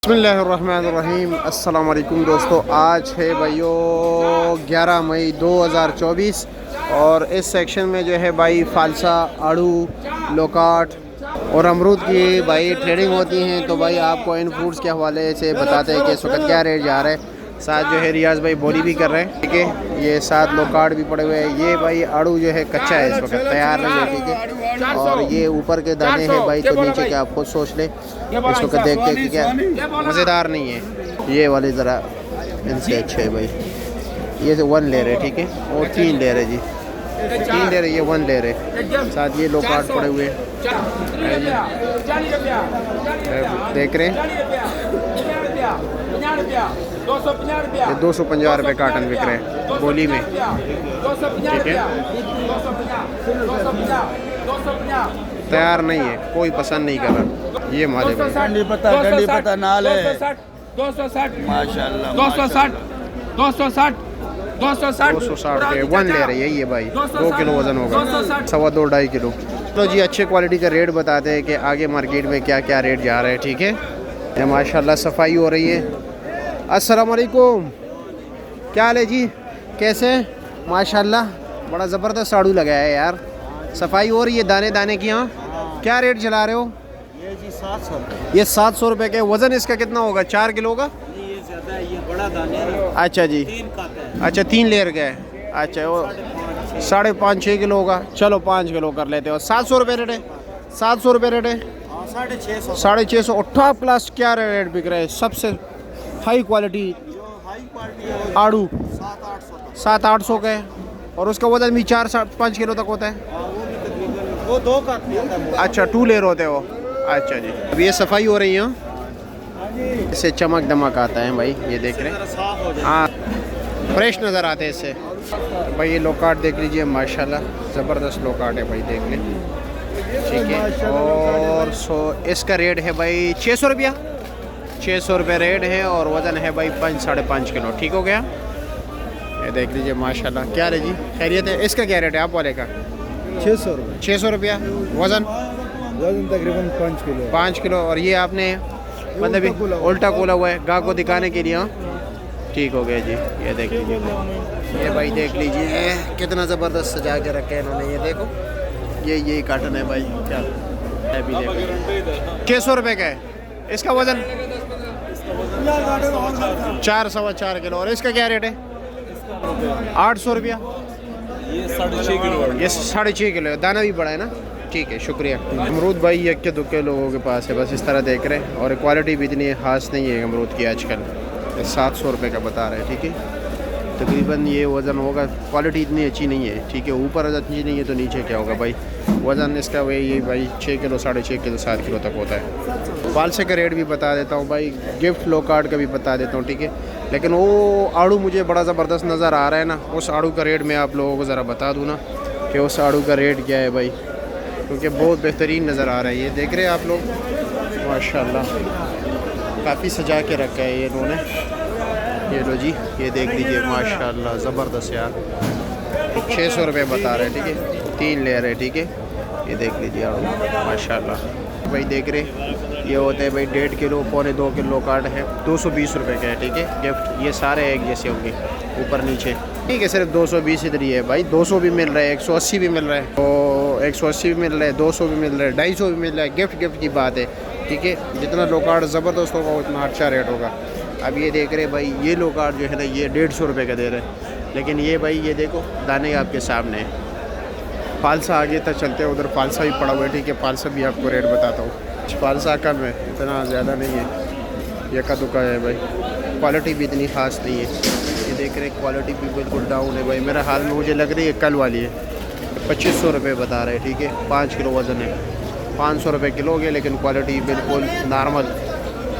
बिस्मिल्लाहिर्रहमानिर्रहीम। अस्सलाम वालेकुम दोस्तों, आज है भाइयों 11 मई 2024 और इस सेक्शन में जो है भाई फालसा, आड़ू, लोकाट और अमरूद की भाई ट्रेडिंग होती हैं। तो भाई आपको इन फ्रूट्स के हवाले से बताते हैं कि इस वक्त क्या रेट जा रहा है। साथ जो है रियाज भाई बोली भी कर रहे हैं, ठीक है। ये साथ लोकाट भी पड़े हुए हैं। ये भाई आड़ू जो है कच्चा है, इस वक्त तैयार नहीं है, ठीक है। और ये ऊपर के दाने हैं भाई, तो नीचे के आप खुद सोच लें। इस वक्त देखते हैं कि क्या मज़ेदार नहीं है। ये वाले ज़रा इनसे अच्छे है भाई। ये से 1 ले रहे, ठीक है, और 3 ले रहे जी, 3 ले रहे, ये 1 ले रहे। साथ ये लोकाट पड़े हुए देख रहे हैं। ये 250 रुपये कार्टन बिक रहे हैं बोली में, ठीक है। तैयार नहीं है, कोई पसंद नहीं कर रहा। ये माले गंडी पता नाल है 260 माशाल्लाह 260 260 260 रुपये 1 ले रही है ये भाई। 2 किलो वज़न होगा, 2.25 2.5 किलो। तो जी अच्छे क्वालिटी का रेट बताते हैं कि आगे मार्केट में क्या क्या रेट जा रहा है, ठीक है। ये माशाल्लाह सफाई हो रही है। अस्सलाम वालेकुम, क्या हाल है जी, कैसे हैं? माशाल्लाह बड़ा ज़बरदस्त साड़ू लगाया है यार। सफाई हो रही है दाने दाने की। हाँ, क्या रेट चला रहे हो? ये जी 700 रुपये। ये 700 रुपये के। वज़न इसका कितना होगा? 4 किलो का? ये ज़्यादा है, ये बड़ा दाने है। अच्छा जी, 3 का है। अच्छा 3 लेयर का है। अच्छा वो 5.5-6 किलो होगा। चलो 5 किलो कर लेते हो। 700 रुपये रेट है, 700 रुपये रेट है। 650 650 और टॉप क्लास क्या रेट बिक रहा है? सबसे हाई क्वालिटी जो हाई क्वालिटी है आड़ू 700-800 700-800 का है, और उसका वजन भी 4-5 किलो तक होता है। वो भी तकरीबन वो 2 का आता है। अच्छा 2 लेयर होते हो। अच्छा जी, अब ये सफाई हो रही है, इससे चमक दमक आता है भाई। ये देख रहे हैं, साफ हो जाए। हाँ फ्रेश नज़र आते हैं इससे भाई। ये लोकाट देख लीजिए, माशाल्लाह ज़बरदस्त लोकाट है भाई, देख लें, ठीक है। और इसका रेट है भाई 600 रुपया, 600 रुपये रेट है, और वज़न है भाई 5-5.5 किलो, ठीक हो गया। ये देख लीजिए माशाल्लाह। क्या रे जी, खैरियत है? इसका क्या रेट है आप वाले का? 600 रुपये 600 रुपया। वज़न तकरीबन 5 किलो 5 किलो। और ये आपने मतलब उल्टा खोला हुआ है गाह को दिखाने के लिए। हाँ ठीक हो गया जी। ये देख लीजिए, ये भाई देख लीजिए कितना ज़बरदस्त सजा के रखे हैं इन्होंने। ये देखो, यही कार्टन है भाई। क्या अभी देखो 600 रुपये का है। इसका वज़न 4-4.25 किलो। और इसका क्या रेट है? 800 रुपया। ये 6.5 किलो। ये 6.5 किलो है, दाना भी बड़ा है ना, ठीक है, शुक्रिया। अमरूद भाई यक्के दुक्के लोगों के पास है, बस इस तरह देख रहे हैं। और क्वालिटी भी इतनी ख़ास नहीं है अमरूद की आजकल। 700 रुपये का बता रहे हैं, ठीक है। तकरीबन ये वज़न होगा, क्वालिटी इतनी अच्छी नहीं है, ठीक है। ऊपर अच्छी नहीं है तो नीचे क्या होगा भाई। वज़न इसका वही भाई 6 किलो 6.5 किलो 7 किलो तक होता है। फालसे का रेट भी बता देता हूँ भाई, गिफ्ट लोकाट का भी बता देता हूँ, ठीक है। लेकिन वो आड़ू मुझे बड़ा ज़बरदस्त नज़र आ रहा है ना, उस आड़ू का रेट मैं आप लोगों को ज़रा बता दूँ ना कि उस आड़ू का रेट क्या है भाई, क्योंकि बहुत बेहतरीन नज़र आ रहा है। ये देख रहे हैं आप लोग, माशाल्लाह काफ़ी सजा के रखा है ये इन्होंने। ये लो जी, ये देख लीजिए माशाल्लाह ज़बरदस्त यार। 600 रुपये बता रहे हैं, ठीक है। 3 ले रहे, ठीक है। ये देख लीजिए आड़ू माशाल्लाह भाई, देख रहे ये होते हैं भाई 1.5 किलो 2.25 किलो कार्ड है, 220 रुपये का है, ठीक है। गिफ्ट ये सारे एक जैसे होंगे ऊपर नीचे, ठीक है। सिर्फ 220 इधर ही है भाई। 200 भी मिल रहा है, 180 भी मिल रहा है, तो 180 भी मिल रहा है, 200 भी मिल रहा है, 250 भी मिल रहा है। गिफ्ट की बात है, ठीक है। जितना लो कार्ड ज़बरदस्त होगा उतना अच्छा रेट होगा। अब ये देख रहे भाई, ये लो कार्ड जो है ना, ये 150 रुपये का दे रहे हैं। लेकिन ये भाई ये देखो दाने आपके सामने है। फालसा आगे तक चलते हैं, उधर फालसा भी पड़ा हुआ है, ठीक है। फालसा भी आपको रेट बताता हूँ। फालसा कम है, इतना ज़्यादा नहीं है, यका दुका है भाई। क्वालिटी भी इतनी ख़ास नहीं है। ये देख रहे क्वालिटी भी बिल्कुल डाउन है भाई। मेरा हाल में मुझे लग रही है कल वाली है। 2500 रुपये बता रहे हैं, ठीक है। 5 किलो वज़न है, 500 रुपये किलो हो गया, लेकिन क्वालिटी बिल्कुल नॉर्मल